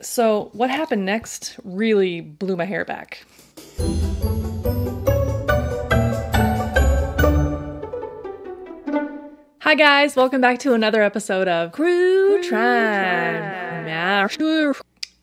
So what happened next really blew my hair back. Hi guys, welcome back to another episode of Crue Trime.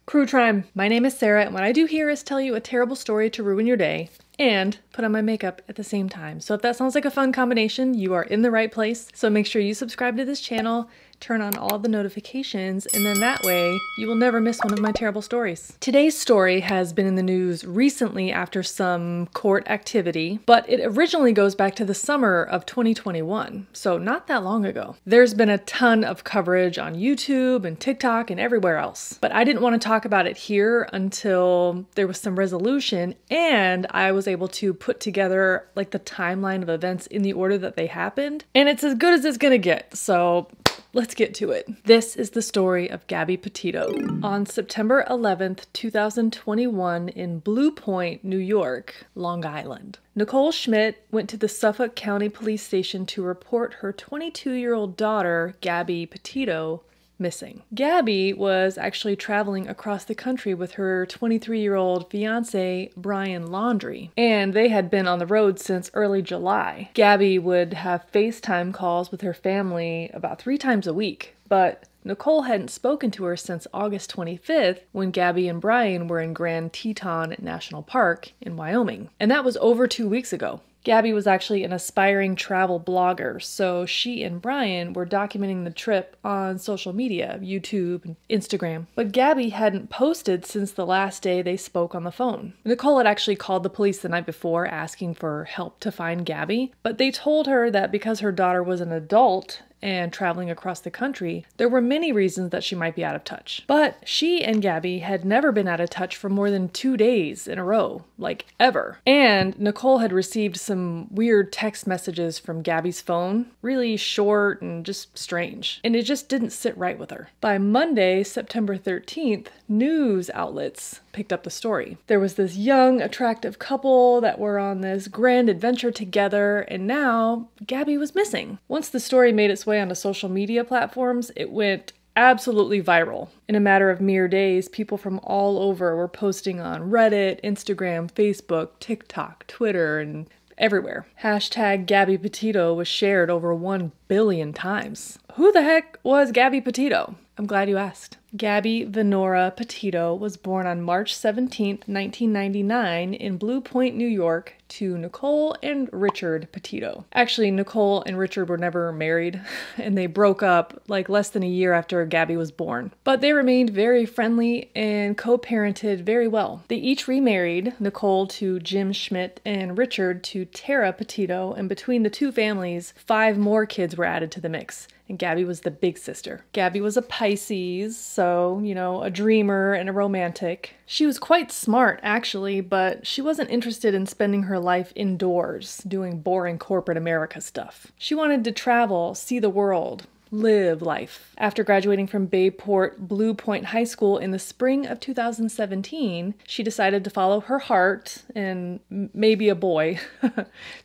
Crue Trime. My name is Sarah, and what I do here is tell you a terrible story to ruin your day and put on my makeup at the same time. So if that sounds like a fun combination, you are in the right place. So make sure you subscribe to this channel, turn on all the notifications, and then that way you will never miss one of my terrible stories. Today's story has been in the news recently after some court activity, but it originally goes back to the summer of 2021, so not that long ago. There's been a ton of coverage on YouTube and TikTok and everywhere else, but I didn't want to talk about it here until there was some resolution and I was able to put together like the timeline of events in the order that they happened, and it's as good as it's gonna get, so let's get to it. This is the story of Gabby Petito. On September 11th, 2021 in Blue Point, New York, Long Island, Nicole Schmidt went to the Suffolk County Police Station to report her 22-year-old daughter, Gabby Petito, missing. Gabby was actually traveling across the country with her 23-year-old fiancé, Brian Laundrie, and they had been on the road since early July. Gabby would have FaceTime calls with her family about 3 times a week, but Nicole hadn't spoken to her since August 25th when Gabby and Brian were in Grand Teton National Park in Wyoming, and that was over 2 weeks ago. Gabby was actually an aspiring travel blogger, so she and Brian were documenting the trip on social media, YouTube and Instagram. But Gabby hadn't posted since the last day they spoke on the phone. Nicole had actually called the police the night before asking for help to find Gabby, but they told her that because her daughter was an adult and traveling across the country, there were many reasons that she might be out of touch. But she and Gabby had never been out of touch for more than 2 days in a row, like ever. And Nicole had received some weird text messages from Gabby's phone, really short and just strange. And it just didn't sit right with her. By Monday, September 13th, news outlets picked up the story. There was this young, attractive couple that were on this grand adventure together, and now Gabby was missing. Once the story made its way onto social media platforms, it went absolutely viral. In a matter of mere days, people from all over were posting on Reddit, Instagram, Facebook, TikTok, Twitter, and everywhere. Hashtag Gabby Petito was shared over 1 billion times. Who the heck was Gabby Petito? I'm glad you asked. Gabby Venora Petito was born on March 17, 1999 in Blue Point, New York, to Nicole and Richard Petito. Actually, Nicole and Richard were never married, and they broke up like less than a year after Gabby was born. But they remained very friendly and co-parented very well. They each remarried, Nicole to Jim Schmidt and Richard to Tara Petito, and between the two families, 5 more kids were added to the mix. And Gabby was the big sister. Gabby was a Pisces, so, a dreamer and a romantic. She was quite smart, actually, but she wasn't interested in spending her life indoors, doing boring corporate America stuff. She wanted to travel, see the world, live life. After graduating from Bayport Blue Point High School in the spring of 2017, she decided to follow her heart, and maybe a boy,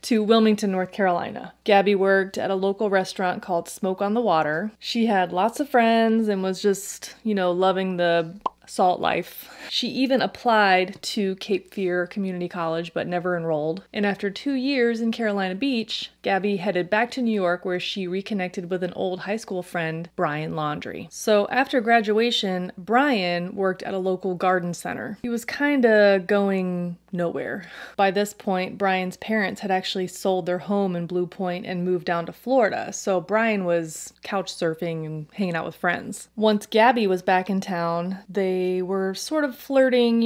to Wilmington, North Carolina. Gabby worked at a local restaurant called Smoke on the Water. She had lots of friends and was just, loving the salt life. She even applied to Cape Fear Community College but never enrolled. And after 2 years in Carolina Beach, Gabby headed back to New York where she reconnected with an old high school friend, Brian Laundrie. So after graduation, Brian worked at a local garden center. He was kinda going nowhere. By this point, Brian's parents had actually sold their home in Blue Point and moved down to Florida, so Brian was couch surfing and hanging out with friends. Once Gabby was back in town, they were sort of flirting,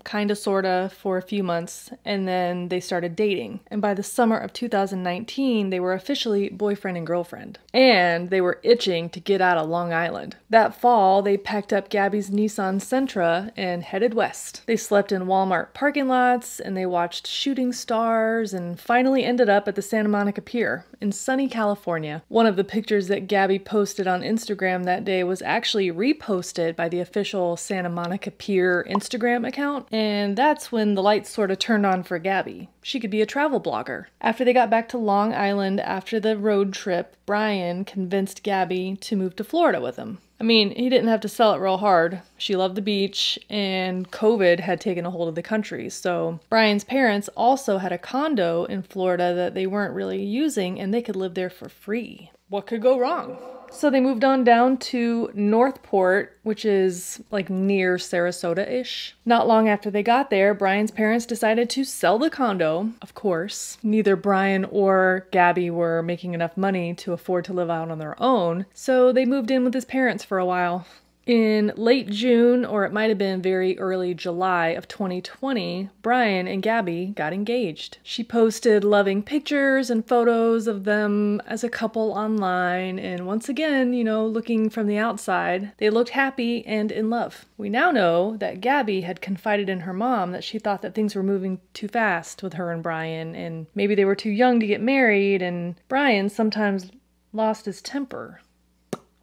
kinda sorta, for a few months, and then they started dating. And by the summer of 2019, they were officially boyfriend and girlfriend. And they were itching to get out of Long Island. That fall, they packed up Gabby's Nissan Sentra and headed west. They slept in Walmart parking lots, and they watched shooting stars, and finally ended up at the Santa Monica Pier in sunny California. One of the pictures that Gabby posted on Instagram that day was actually reposted by the official Santa Monica Pier Instagram account, and that's when the lights sort of turned on for Gabby. She could be a travel blogger. After they got back to Long Island after the road trip, Brian convinced Gabby to move to Florida with him. I mean, he didn't have to sell it real hard. She loved the beach, and COVID had taken a hold of the country. So Brian's parents also had a condo in Florida that they weren't really using, and they could live there for free. What could go wrong? So they moved on down to Northport, which is like near Sarasota-ish. Not long after they got there, Brian's parents decided to sell the condo. Of course, neither Brian or Gabby were making enough money to afford to live out on their own, so they moved in with his parents for a while. In late June, or it might have been very early July of 2020, Brian and Gabby got engaged. She posted loving pictures and photos of them as a couple online, and once again, looking from the outside, they looked happy and in love. We now know that Gabby had confided in her mom that she thought that things were moving too fast with her and Brian, and maybe they were too young to get married, and Brian sometimes lost his temper.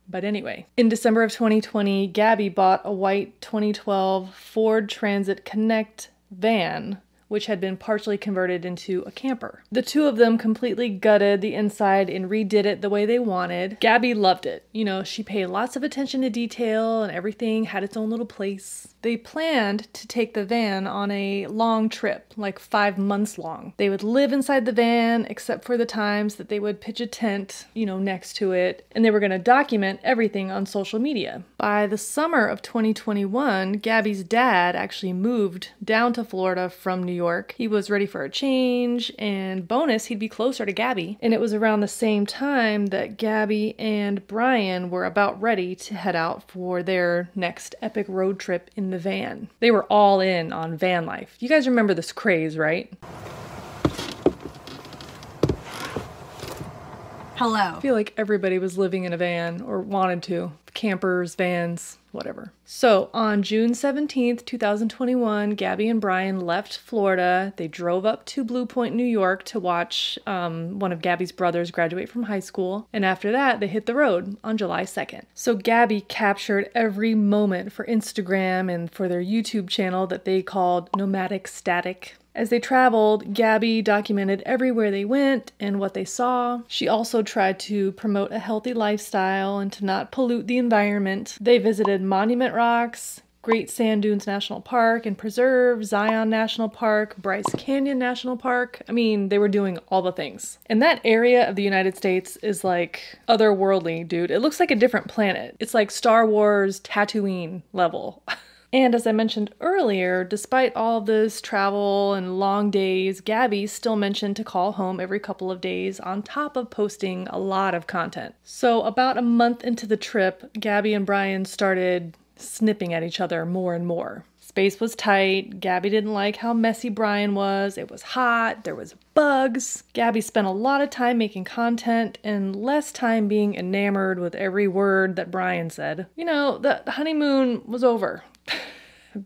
But anyway, in December of 2020, Gabby bought a white 2012 Ford Transit Connect van, which had been partially converted into a camper. The two of them completely gutted the inside and redid it the way they wanted. Gabby loved it. She paid lots of attention to detail, and everything had its own little place. They planned to take the van on a long trip, like 5 months long. They would live inside the van, except for the times that they would pitch a tent, next to it, and they were going to document everything on social media. By the summer of 2021, Gabby's dad actually moved down to Florida from New York. He was ready for a change, and bonus, he'd be closer to Gabby. And it was around the same time that Gabby and Brian were about ready to head out for their next epic road trip in the van. They were all in on van life. You guys remember this craze, right? Hello. I feel like everybody was living in a van or wanted to. Campers, vans, whatever. So on June 17th, 2021, Gabby and Brian left Florida. They drove up to Blue Point, New York to watch one of Gabby's brothers graduate from high school. And after that, they hit the road on July 2nd. So Gabby captured every moment for Instagram and for their YouTube channel that they called Nomadic Static. As they traveled, Gabby documented everywhere they went and what they saw. She also tried to promote a healthy lifestyle and to not pollute the environment. They visited Monument Rocks, Great Sand Dunes National Park and Preserve, Zion National Park, Bryce Canyon National Park. I mean, they were doing all the things. And that area of the United States is like otherworldly, dude. It looks like a different planet. It's like Star Wars Tatooine level. And as I mentioned earlier, despite all of this travel and long days, Gabby still mentioned to call home every couple of days on top of posting a lot of content. So about a month into the trip, Gabby and Brian started snipping at each other more and more. Space was tight. Gabby didn't like how messy Brian was. It was hot. There was bugs. Gabby spent a lot of time making content and less time being enamored with every word that Brian said. The honeymoon was over.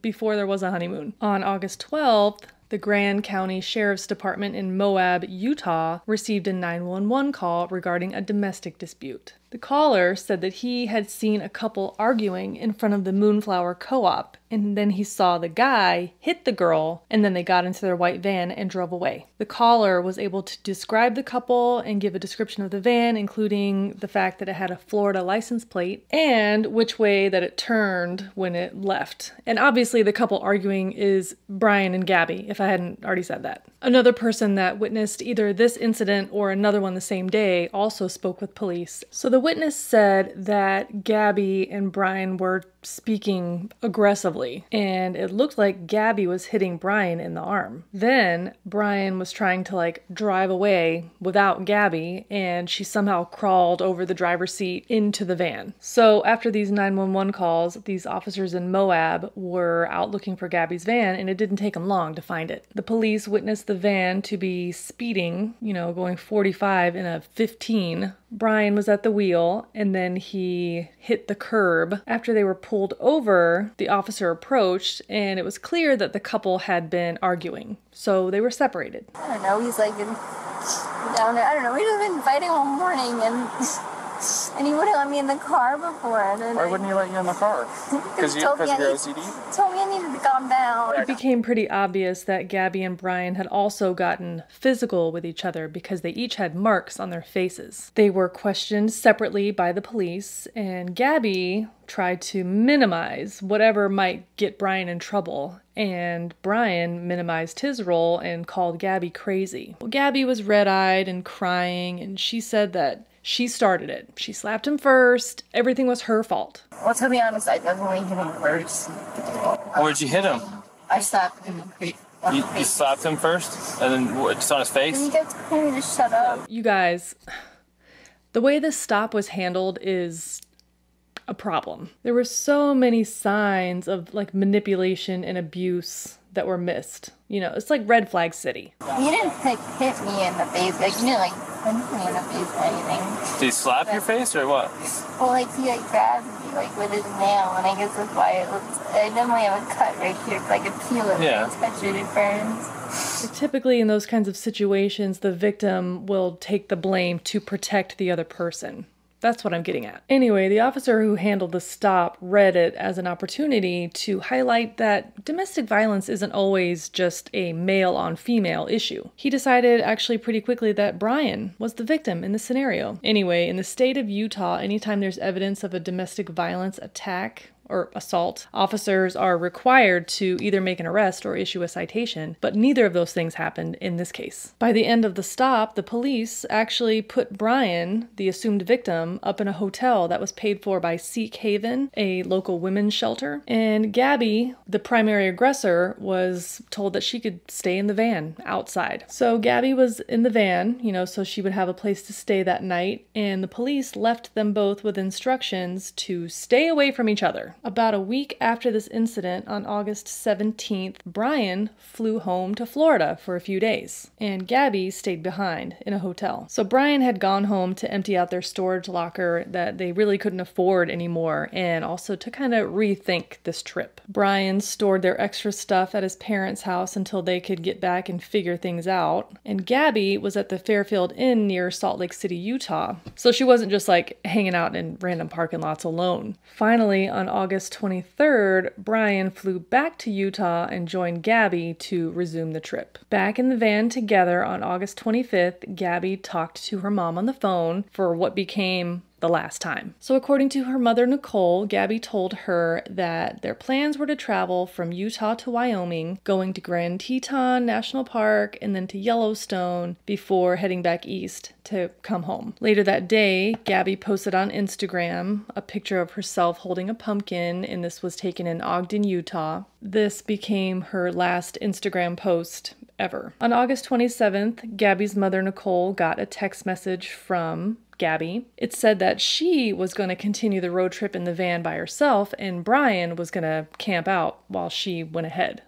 Before there was a honeymoon. On August 12th, the Grand County Sheriff's Department in Moab, Utah, received a 911 call regarding a domestic dispute. The caller said that he had seen a couple arguing in front of the Moonflower Co-op, and then he saw the guy hit the girl, and then they got into their white van and drove away. The caller was able to describe the couple and give a description of the van, including the fact that it had a Florida license plate and which way that it turned when it left. And obviously the couple arguing is Brian and Gabby, if I hadn't already said that. Another person that witnessed either this incident or another one the same day also spoke with police. So the witness said that Gabby and Brian were speaking aggressively, and it looked like Gabby was hitting Brian in the arm. Then Brian was trying to drive away without Gabby, and she somehow crawled over the driver's seat into the van. So after these 911 calls, these officers in Moab were out looking for Gabby's van, and it didn't take them long to find it. The police witnessed the van to be speeding, going 45 in a 15. Brian was at the wheel, and then he hit the curb. After they were pulled over, the officer approached, and it was clear that the couple had been arguing. So they were separated. I don't know, he's down there. I don't know, we've been fighting all morning, and And he wouldn't let me in the car before. And then Why wouldn't he let you in the car? Because of your OCD? Told me I needed to calm down. It became pretty obvious that Gabby and Brian had also gotten physical with each other because they each had marks on their faces. They were questioned separately by the police, and Gabby tried to minimize whatever might get Brian in trouble, and Brian minimized his role and called Gabby crazy. Well, Gabby was red-eyed and crying, and she said that she started it. She slapped him first. Everything was her fault. Well, to be honest, I definitely hit him first. Where'd you hit him? I slapped him. You slapped him first? And then what, just on his face? And you guys told me to shut up. You guys, the way this stop was handled is a problem. There were so many signs of like manipulation and abuse that were missed. You know, it's like red flag city. He didn't like hit me in the face. Like, he didn't like punch me in the face or anything. Did he slap your face or what? Well, like, he like grabbed me like with his nail, and I guess that's why it looks. I definitely have a cut right here because I could feel it. Yeah. When I touch it, it burns. Typically in those kinds of situations, the victim will take the blame to protect the other person. That's what I'm getting at. Anyway, the officer who handled the stop read it as an opportunity to highlight that domestic violence isn't always just a male-on-female issue. He decided actually pretty quickly that Brian was the victim in the scenario. Anyway, in the state of Utah, anytime there's evidence of a domestic violence attack or assault, officers are required to either make an arrest or issue a citation, but neither of those things happened in this case. By the end of the stop, the police actually put Brian, the assumed victim, up in a hotel that was paid for by Seek Haven, a local women's shelter, and Gabby, the primary aggressor, was told that she could stay in the van outside. So Gabby was in the van, you know, so she would have a place to stay that night, and the police left them both with instructions to stay away from each other. About a week after this incident, on August 17th, Brian flew home to Florida for a few days, and Gabby stayed behind in a hotel. So Brian had gone home to empty out their storage locker that they really couldn't afford anymore, and also to kind of rethink this trip. Brian stored their extra stuff at his parents' house until they could get back and figure things out, and Gabby was at the Fairfield Inn near Salt Lake City, Utah, so she wasn't just like hanging out in random parking lots alone. Finally, on August 23rd, Brian flew back to Utah and joined Gabby to resume the trip. Back in the van together on August 25th, Gabby talked to her mom on the phone for what became the last time. So according to her mother, Nicole, Gabby told her that their plans were to travel from Utah to Wyoming, going to Grand Teton National Park and then to Yellowstone before heading back east to come home. Later that day, Gabby posted on Instagram a picture of herself holding a pumpkin, and this was taken in Ogden, Utah. This became her last Instagram post ever. On August 27th, Gabby's mother, Nicole, got a text message from Gabby. It said that she was going to continue the road trip in the van by herself, and Brian was going to camp out while she went ahead.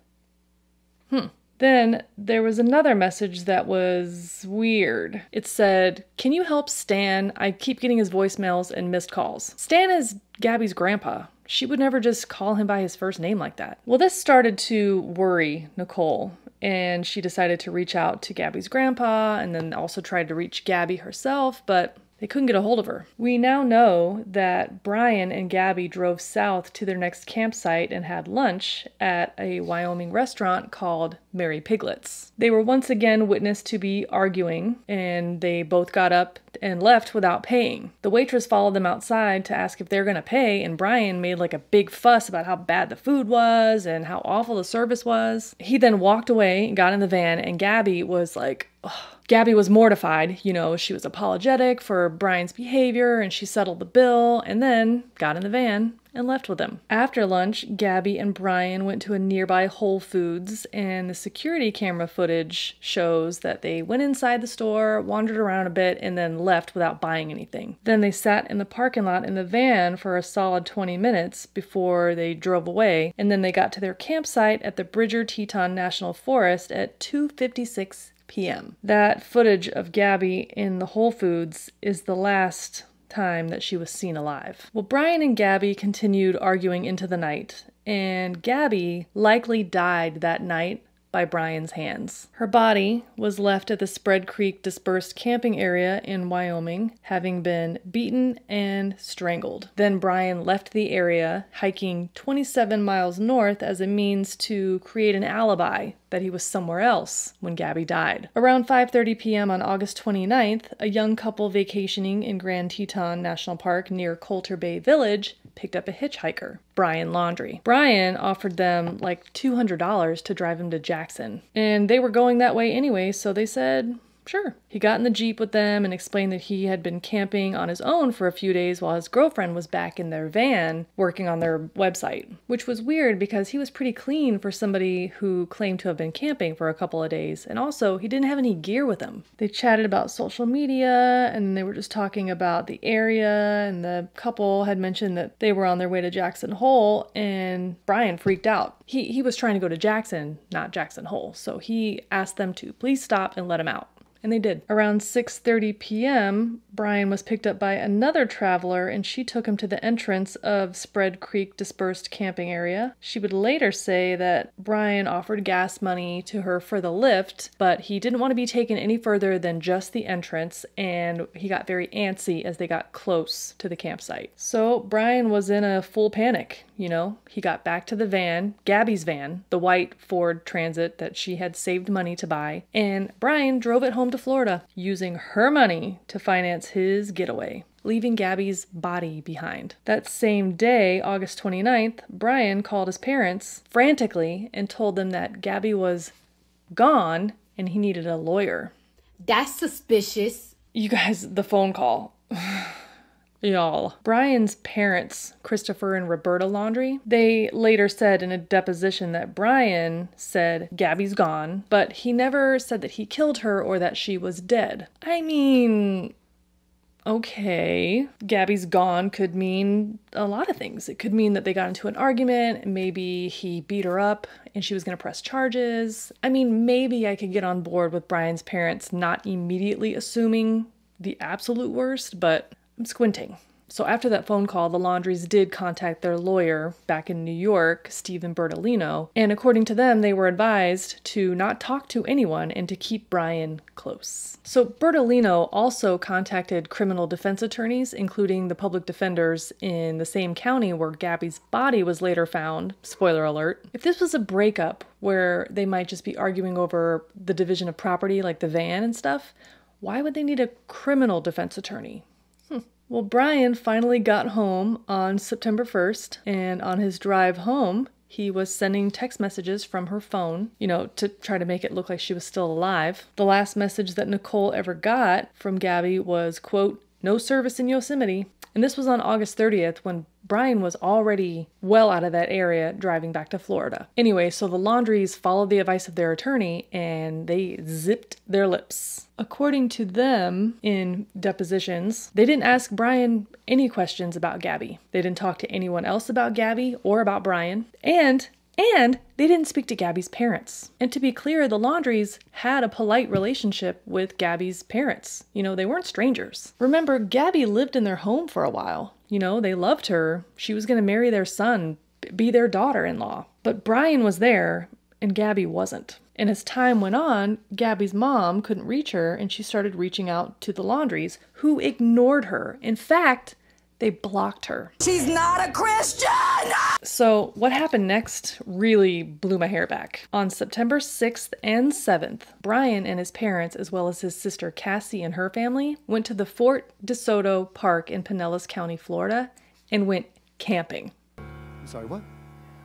Then there was another message that was weird. It said, "Can you help Stan? I keep getting his voicemails and missed calls." Stan is Gabby's grandpa. She would never just call him by his first name like that. Well, this started to worry Nicole, and she decided to reach out to Gabby's grandpa and then also tried to reach Gabby herself, but they couldn't get a hold of her. We now know that Brian and Gabby drove south to their next campsite and had lunch at a Wyoming restaurant called Mary Piglet's. They were once again witnessed to be arguing, and they both got up and left without paying. The waitress followed them outside to ask if they're gonna pay, and Brian made like a big fuss about how bad the food was and how awful the service was. He then walked away and got in the van, and Gabby was like, ugh. Gabby was mortified. You know, she was apologetic for Brian's behavior, and she settled the bill, and then got in the van and left with him. After lunch, Gabby and Brian went to a nearby Whole Foods, and the security camera footage shows that they went inside the store, wandered around a bit, and then left without buying anything. Then they sat in the parking lot in the van for a solid 20 minutes before they drove away, and then they got to their campsite at the Bridger-Teton National Forest at 2:56 p.m. That footage of Gabby in the Whole Foods is the last time that she was seen alive. Well, Brian and Gabby continued arguing into the night, and Gabby likely died that night by Brian's hands. Her body was left at the Spread Creek dispersed camping area in Wyoming, having been beaten and strangled. Then Brian left the area, hiking 27 miles north as a means to create an alibi that he was somewhere else when Gabby died. Around 5:30 p.m. on August 29th, a young couple vacationing in Grand Teton National Park near Coulter Bay Village picked up a hitchhiker, Brian Laundrie. Brian offered them like $200 to drive him to Jackson, and they were going that way anyway, so they said, sure. He got in the Jeep with them and explained that he had been camping on his own for a few days while his girlfriend was back in their van working on their website, which was weird because he was pretty clean for somebody who claimed to have been camping for a couple of days, and also he didn't have any gear with him. They chatted about social media, and they were just talking about the area, and the couple had mentioned that they were on their way to Jackson Hole, and Brian freaked out. He was trying to go to Jackson, not Jackson Hole, so he asked them to please stop and let him out. And they did. Around 6:30 p.m., Brian was picked up by another traveler, and she took him to the entrance of Spread Creek dispersed camping area. She would later say that Brian offered gas money to her for the lift, but he didn't want to be taken any further than just the entrance, and he got very antsy as they got close to the campsite. So Brian was in a full panic. He got back to the van, Gabby's van, the white Ford Transit that she had saved money to buy, and Brian drove it home to Florida, using her money to finance his getaway, leaving Gabby's body behind. That same day, August 29th, Brian called his parents frantically and told them that Gabby was gone and he needed a lawyer. That's suspicious. You guys, the phone call. Y'all. Brian's parents, Christopher and Roberta Laundrie, they later said in a deposition that Brian said Gabby's gone, but he never said that he killed her or that she was dead. I mean, okay. Gabby's gone could mean a lot of things. It could mean that they got into an argument, and maybe he beat her up and she was going to press charges. I mean, maybe I could get on board with Brian's parents not immediately assuming the absolute worst, but I'm squinting. So after that phone call, the Laundries did contact their lawyer back in New York, Stephen Bertolino, and according to them, they were advised to not talk to anyone and to keep Brian close. So Bertolino also contacted criminal defense attorneys, including the public defenders in the same county where Gabby's body was later found. Spoiler alert. If this was a breakup where they might just be arguing over the division of property, like the van and stuff, why would they need a criminal defense attorney? Well, Brian finally got home on September 1st, and on his drive home, he was sending text messages from her phone, to try to make it look like she was still alive. The last message that Nicole ever got from Gabby was, quote, "No service in Yosemite." And this was on August 30th when Brian was already well out of that area driving back to Florida. Anyway, so the Laundries followed the advice of their attorney and they zipped their lips. According to them in depositions, they didn't ask Brian any questions about Gabby. They didn't talk to anyone else about Gabby or about Brian. And they didn't speak to Gabby's parents. And to be clear, the Laundries had a polite relationship with Gabby's parents. They weren't strangers. Remember, Gabby lived in their home for a while. They loved her. She was going to marry their son, be their daughter-in-law. But Brian was there, and Gabby wasn't. And as time went on, Gabby's mom couldn't reach her, and she started reaching out to the Laundries, who ignored her. In fact, they blocked her. She's not a Christian! So what happened next really blew my hair back. On September 6th and 7th, Brian and his parents, as well as his sister Cassie and her family, went to the Fort DeSoto Park in Pinellas County, Florida, and went camping. Sorry, what?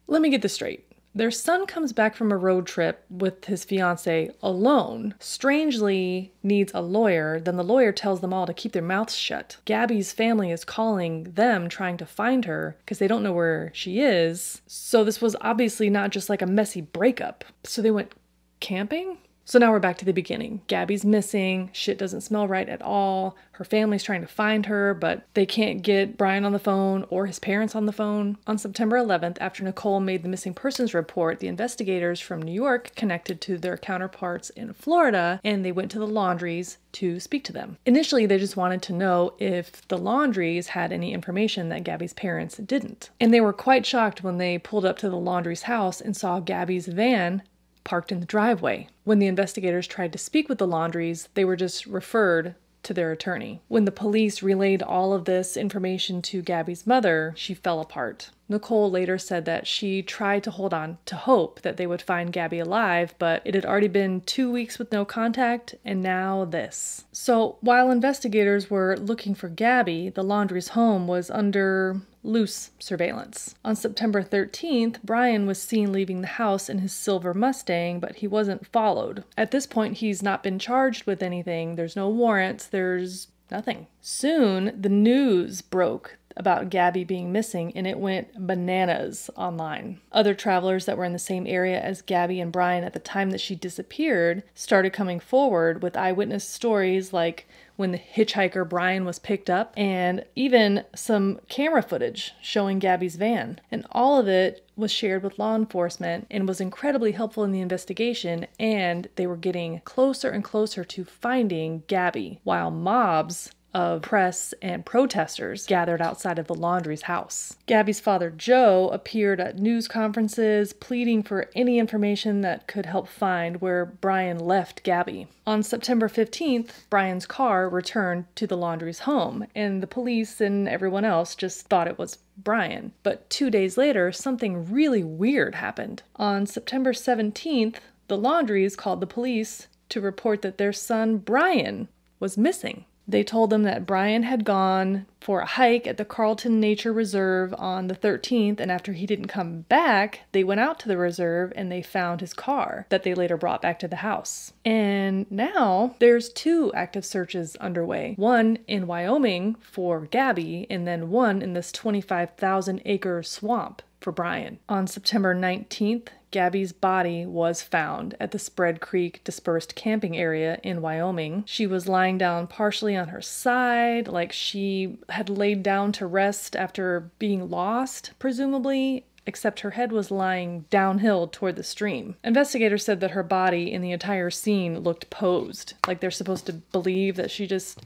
Let me get this straight. Their son comes back from a road trip with his fiancé alone, strangely needs a lawyer, then the lawyer tells them all to keep their mouths shut. Gabby's family is calling them, trying to find her, because they don't know where she is. So this was obviously not just like a messy breakup. So they went camping? So now we're back to the beginning. Gabby's missing, shit doesn't smell right at all. Her family's trying to find her, but they can't get Brian on the phone or his parents on the phone. On September 11th, after Nicole made the missing persons report, the investigators from New York connected to their counterparts in Florida, and they went to the Laundries to speak to them. Initially, they just wanted to know if the Laundries had any information that Gabby's parents didn't. And they were quite shocked when they pulled up to the Laundries' house and saw Gabby's van parked in the driveway. When the investigators tried to speak with the Laundries, they were just referred to their attorney. When the police relayed all of this information to Gabby's mother, she fell apart. Nicole later said that she tried to hold on to hope that they would find Gabby alive, but it had already been 2 weeks with no contact, and now this. So while investigators were looking for Gabby, the Laundrie's home was under loose surveillance. On September 13th, Brian was seen leaving the house in his silver Mustang, but he wasn't followed. At this point, he's not been charged with anything. There's no warrants. There's nothing. Soon, the news broke about Gabby being missing, and it went bananas online. Other travelers that were in the same area as Gabby and Brian at the time that she disappeared started coming forward with eyewitness stories like when the hitchhiker Brian was picked up, and even some camera footage showing Gabby's van. And all of it was shared with law enforcement and was incredibly helpful in the investigation, and they were getting closer and closer to finding Gabby, while mobs of press and protesters gathered outside of the Laundrie's house. Gabby's father, Joe, appeared at news conferences pleading for any information that could help find where Brian left Gabby. On September 15th, Brian's car returned to the Laundrie's home, and the police and everyone else just thought it was Brian. But 2 days later, something really weird happened. On September 17th, the Laundries called the police to report that their son, Brian, was missing. They told them that Brian had gone for a hike at the Carlton Nature Reserve on the 13th, and after he didn't come back, they went out to the reserve and they found his car that they later brought back to the house. And now there's 2 active searches underway. One in Wyoming for Gabby, and then one in this 25,000-acre swamp for Brian. On September 19th, Gabby's body was found at the Spread Creek dispersed camping area in Wyoming. She was lying down partially on her side, like she had laid down to rest after being lost, presumably, except her head was lying downhill toward the stream. Investigators said that her body in the entire scene looked posed, like they're supposed to believe that she just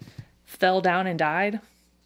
fell down and died.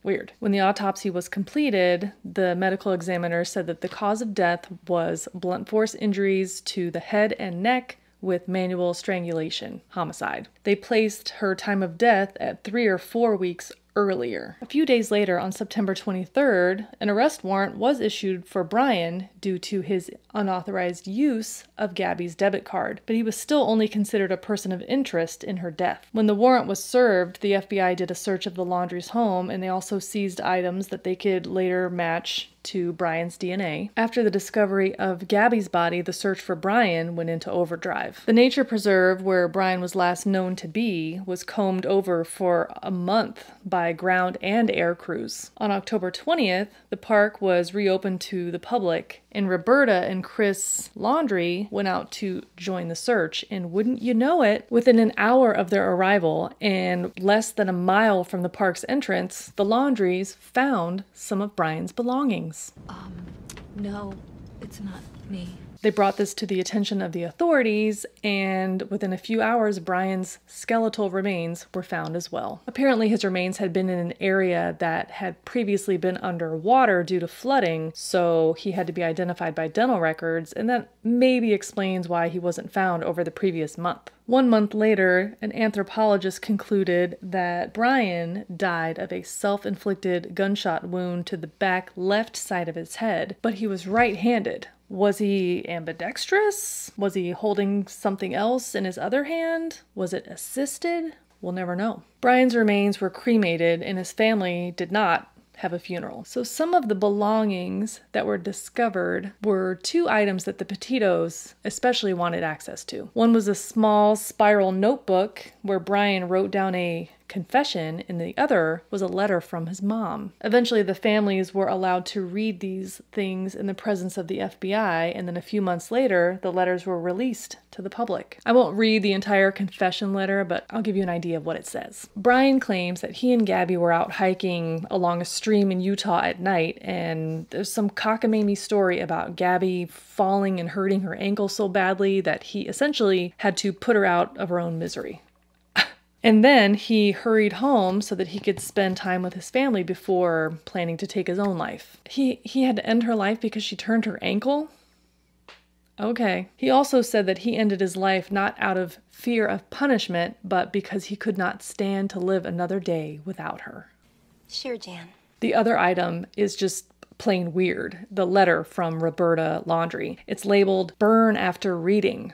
Weird. When the autopsy was completed, the medical examiner said that the cause of death was blunt force injuries to the head and neck with manual strangulation, homicide. They placed her time of death at 3 or 4 weeks earlier. A few days later, on September 23rd, an arrest warrant was issued for Brian due to his unauthorized use of Gabby's debit card, but he was still only considered a person of interest in her death. When the warrant was served, the FBI did a search of the Laundrie's home, and they also seized items that they could later match to Brian's DNA. After the discovery of Gabby's body, the search for Brian went into overdrive. The nature preserve where Brian was last known to be was combed over for a month by ground and air crews. On October 20th, the park was reopened to the public, and Roberta and Chris Laundrie went out to join the search, and wouldn't you know it, within an hour of their arrival and less than a mile from the park's entrance, the Laundries found some of Brian's belongings. No, it's not me. They brought this to the attention of the authorities, and within a few hours, Brian's skeletal remains were found as well. Apparently, his remains had been in an area that had previously been underwater due to flooding, so he had to be identified by dental records, and that maybe explains why he wasn't found over the previous month. 1 month later, an anthropologist concluded that Brian died of a self-inflicted gunshot wound to the back left side of his head, but he was right-handed. Was he ambidextrous? Was he holding something else in his other hand? Was it assisted? We'll never know. Brian's remains were cremated, and his family did not have a funeral. So some of the belongings that were discovered were 2 items that the Petitos especially wanted access to. One was a small spiral notebook where Brian wrote down a confession, and the other was a letter from his mom. Eventually, the families were allowed to read these things in the presence of the FBI, and then a few months later, the letters were released to the public. I won't read the entire confession letter, but I'll give you an idea of what it says. Brian claims that he and Gabby were out hiking along a stream in Utah at night, and there's some cockamamie story about Gabby falling and hurting her ankle so badly that he essentially had to put her out of her own misery. And then he hurried home so that he could spend time with his family before planning to take his own life. He had to end her life because she turned her ankle? Okay. He also said that he ended his life not out of fear of punishment, but because he could not stand to live another day without her. Sure, Jan. The other item is just plain weird. The letter from Roberta Laundrie. It's labeled "Burn After Reading."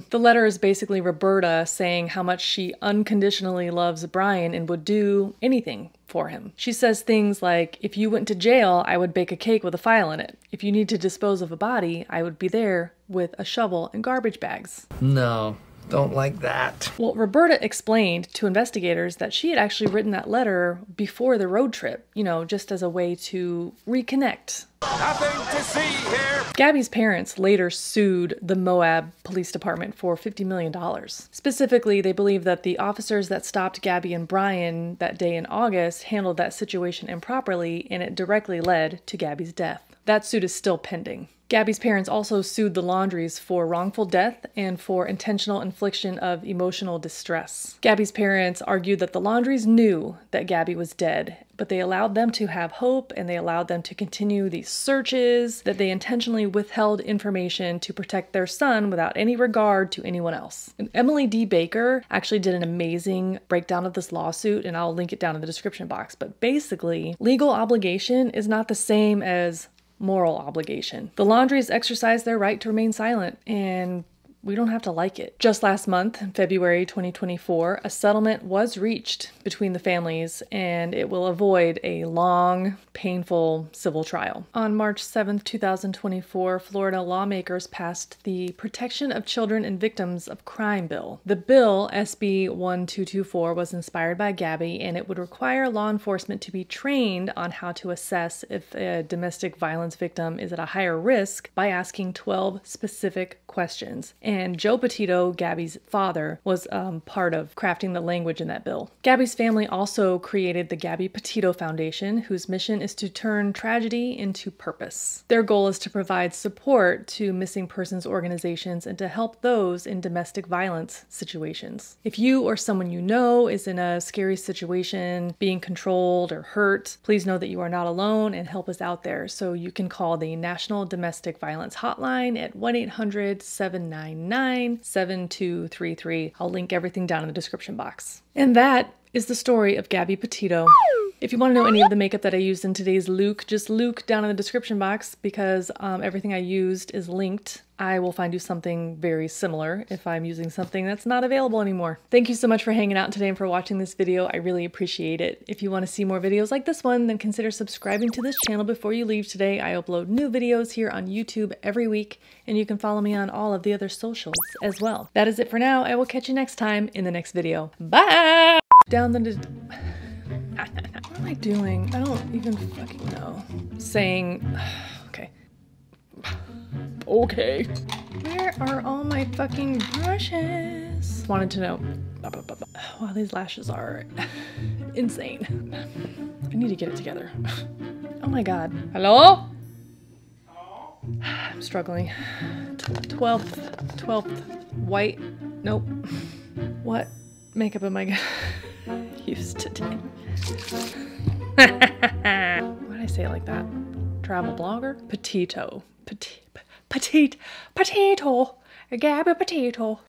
The letter is basically Roberta saying how much she unconditionally loves Brian and would do anything for him. She says things like, "If you went to jail, I would bake a cake with a file in it. If you need to dispose of a body, I would be there with a shovel and garbage bags." No, don't like that. Well, Roberta explained to investigators that she had actually written that letter before the road trip, just as a way to reconnect. Nothing to see here. Gabby's parents later sued the Moab Police Department for $50 million. Specifically, they believe that the officers that stopped Gabby and Brian that day in August handled that situation improperly, and it directly led to Gabby's death. That suit is still pending. Gabby's parents also sued the Laundries for wrongful death and for intentional infliction of emotional distress. Gabby's parents argued that the Laundries knew that Gabby was dead, but they allowed them to have hope and they allowed them to continue these searches, that they intentionally withheld information to protect their son without any regard to anyone else. And Emily D. Baker actually did an amazing breakdown of this lawsuit, and I'll link it down in the description box. But basically, legal obligation is not the same as moral obligation. The Laundries exercise their right to remain silent, and we don't have to like it. Just last month, in February 2024, a settlement was reached between the families, and it will avoid a long, painful civil trial. On March 7th, 2024, Florida lawmakers passed the Protection of Children and Victims of Crime bill. The bill, SB 1224, was inspired by Gabby, and it would require law enforcement to be trained on how to assess if a domestic violence victim is at a higher risk by asking 12 specific questions. And Joe Petito, Gabby's father, was part of crafting the language in that bill. Gabby's family also created the Gabby Petito Foundation, whose mission is to turn tragedy into purpose. Their goal is to provide support to missing persons organizations and to help those in domestic violence situations. If you or someone you know is in a scary situation, being controlled or hurt, please know that you are not alone and help us out there. So you can call the National Domestic Violence Hotline at 1-800-799-7233. I'll link everything down in the description box. And that is the story of Gabby Petito. If you want to know any of the makeup that I used in today's look, just look down in the description box because everything I used is linked. I will find you something very similar if I'm using something that's not available anymore. Thank you so much for hanging out today and for watching this video. I really appreciate it. If you want to see more videos like this one, then consider subscribing to this channel before you leave today. I upload new videos here on YouTube every week, and you can follow me on all of the other socials as well. That is it for now. I will catch you next time in the next video. Bye! Down the... What am I doing? I don't even fucking know. Saying... Okay. Okay. Where are all my fucking brushes? Wanted to know. Wow, these lashes are insane. I need to get it together. Oh my god. Hello? I'm struggling. 12th. White. Nope. What makeup am I gonna use today? Why did I say it like that? Travel blogger? Petito. Petito. Gabby Petito.